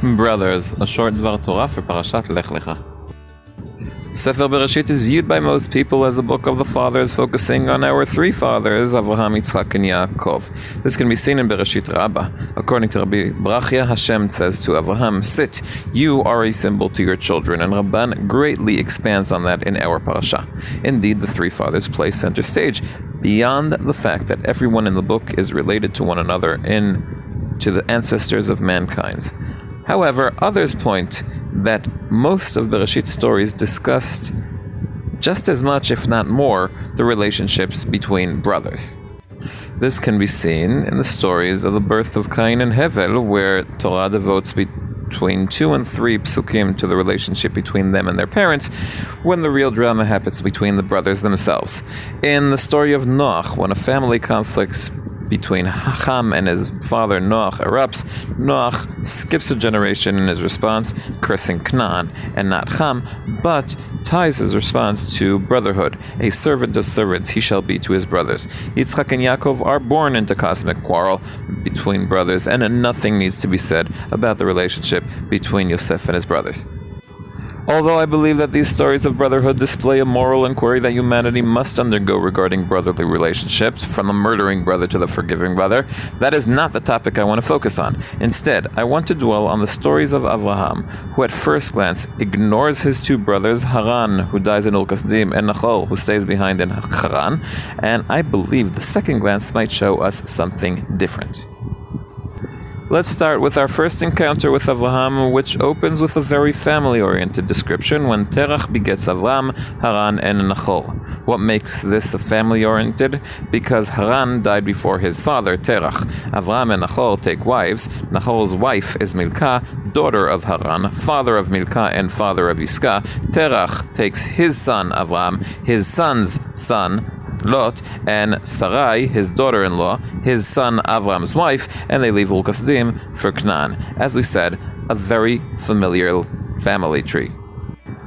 Brothers, a short Dvar Torah for Parashat Lechah. Sefer Bereshit is viewed by most people as a book of the fathers, focusing on our three fathers, Avraham, Yitzchak, and Yaakov. This can be seen in Bereshit Rabbah. According to Rabbi Brachia, Hashem says to Avraham, "Sit, you are a symbol to your children," and Rabban greatly expands on that in our parasha. Indeed, the three fathers play center stage, beyond the fact that everyone in the book is related to one another to the ancestors of mankind. However, others point that most of Bereshit's stories discussed just as much, if not more, the relationships between brothers. This can be seen in the stories of the birth of Cain and Hevel, where Torah devotes between 2 and 3 psukim to the relationship between them and their parents, when the real drama happens between the brothers themselves. In the story of Noach, when a family conflicts between Ham and his father Noach erupts, Noach skips a generation in his response, cursing Canaan and not Ham, but ties his response to brotherhood. A servant of servants he shall be to his brothers. Yitzchak and Yaakov are born into cosmic quarrel between brothers, and nothing needs to be said about the relationship between Yosef and his brothers. Although I believe that these stories of brotherhood display a moral inquiry that humanity must undergo regarding brotherly relationships, from the murdering brother to the forgiving brother, that is not the topic I want to focus on. Instead, I want to dwell on the stories of Avraham, who at first glance ignores his 2 brothers, Haran, who dies in Ur-Kasdim, and Nachor, who stays behind in Haran, and I believe the second glance might show us something different. Let's start with our first encounter with Avraham, which opens with a very family-oriented description when Terach begets Avram, Haran, and Nachor. What makes this family-oriented? Because Haran died before his father, Terach. Avram and Nachor take wives. Nachor's wife is Milcah, daughter of Haran, father of Milcah, and father of Iscah. Terach takes his son Avram, his son's son Lot, and Sarai, his daughter-in-law, his son Avram's wife, and they leave Ur-Kasdim for Canaan. As we said, a very familiar family tree.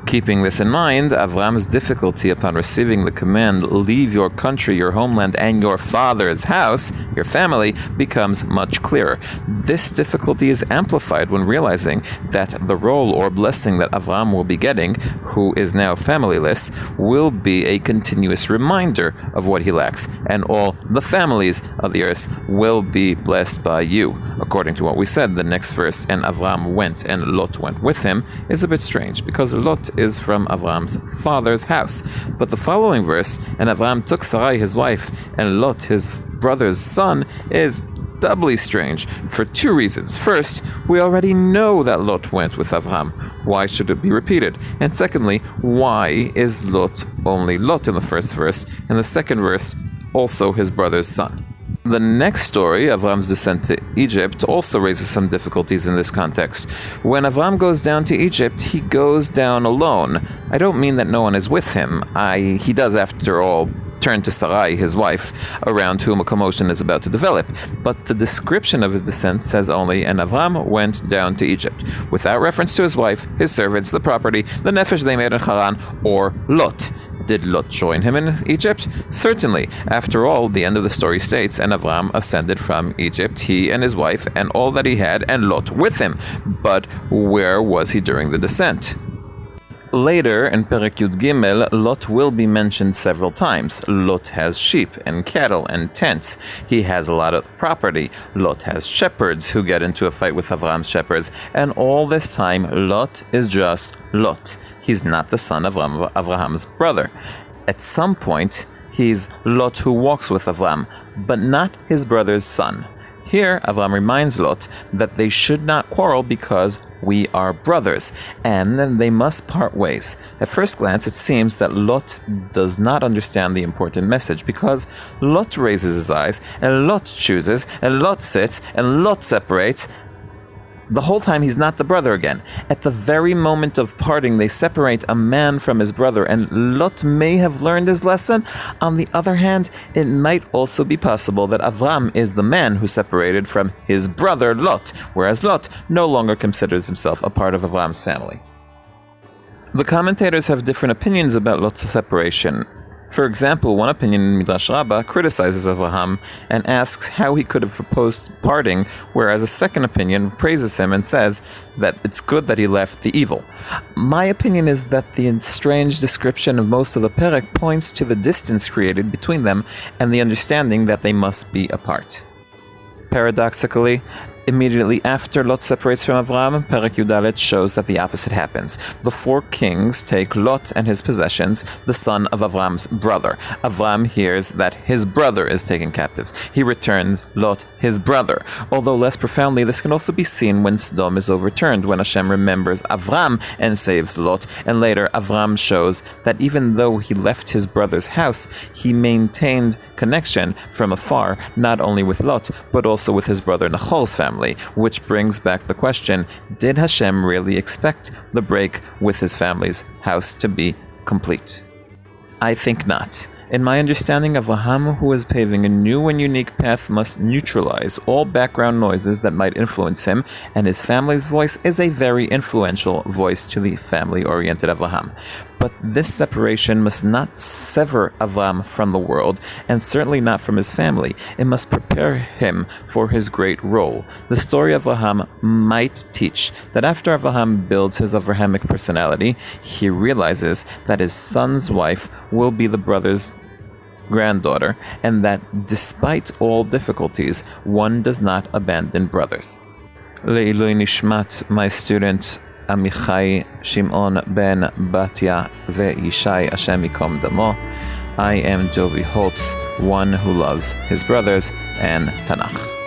Keeping this in mind, Avram's difficulty upon receiving the command, "Leave your country, your homeland, and your father's house," your family, becomes much clearer. This difficulty is amplified when realizing that the role or blessing that Avram will be getting, who is now familyless, will be a continuous reminder of what he lacks, and all the families of the earth will be blessed by you. According to what we said, the next verse, "And Avram went, and Lot went with him," is a bit strange, because Lot is from Avram's father's house. But the following verse, "And Avram took Sarai his wife, and Lot his brother's son," is doubly strange for 2 reasons. First, we already know that Lot went with Avram. Why should it be repeated? And secondly, why is Lot only Lot in the first verse, and the second verse also his brother's son? The next story, Avram's descent to Egypt, also raises some difficulties in this context. When Avram goes down to Egypt, he goes down alone. I don't mean that no one is with him. He does, after all, turn to Sarai, his wife, around whom a commotion is about to develop. But the description of his descent says only, "And Avram went down to Egypt," without reference to his wife, his servants, the property, the nefesh they made in Haran, or Lot. Did Lot join him in Egypt? Certainly. After all, the end of the story states, "And Avram ascended from Egypt, he and his wife, and all that he had, and Lot with him." But where was he during the descent? Later, in Perek Yud Gimel, Lot will be mentioned several times. Lot has sheep and cattle and tents. He has a lot of property. Lot has shepherds who get into a fight with Avram's shepherds. And all this time, Lot is just Lot. He's not the son of Avraham's brother. At some point, he's Lot who walks with Avram, but not his brother's son. Here, Avram reminds Lot that they should not quarrel because we are brothers, and then they must part ways. At first glance, it seems that Lot does not understand the important message, because Lot raises his eyes, and Lot chooses, and Lot sits, and Lot separates. The whole time he's not the brother again. At the very moment of parting, they separate a man from his brother, and Lot may have learned his lesson. On the other hand, it might also be possible that Avram is the man who separated from his brother Lot, whereas Lot no longer considers himself a part of Avram's family. The commentators have different opinions about Lot's separation. For example, one opinion in Midrash Rabbah criticizes Avraham and asks how he could have proposed parting, whereas a second opinion praises him and says that it's good that he left the evil. My opinion is that the strange description of most of the Perek points to the distance created between them and the understanding that they must be apart. Paradoxically, immediately after Lot separates from Avram, Perek Yudalet shows that the opposite happens. The four kings take Lot and his possessions, the son of Avram's brother. Avram hears that his brother is taken captive. He returns Lot, his brother. Although less profoundly, this can also be seen when Sodom is overturned, when Hashem remembers Avram and saves Lot. And later, Avram shows that even though he left his brother's house, he maintained connection from afar, not only with Lot, but also with his brother Nachor's family. Which brings back the question, did Hashem really expect the break with his family's house to be complete? I think not. In my understanding, Avraham, who is paving a new and unique path, must neutralize all background noises that might influence him, and his family's voice is a very influential voice to the family-oriented Avraham. But this separation must not sever Avram from the world, and certainly not from his family. It must prepare him for his great role. The story of Avraham might teach that after Avraham builds his Avrahamic personality, he realizes that his son's wife will be the brother's granddaughter, and that despite all difficulties, one does not abandon brothers. Le'ilui Nishmat, my student Amichai Shimon ben Batya ve'Yishai Hashem Yikom Damo. I am Jovi Holtz, one who loves his brothers and Tanakh.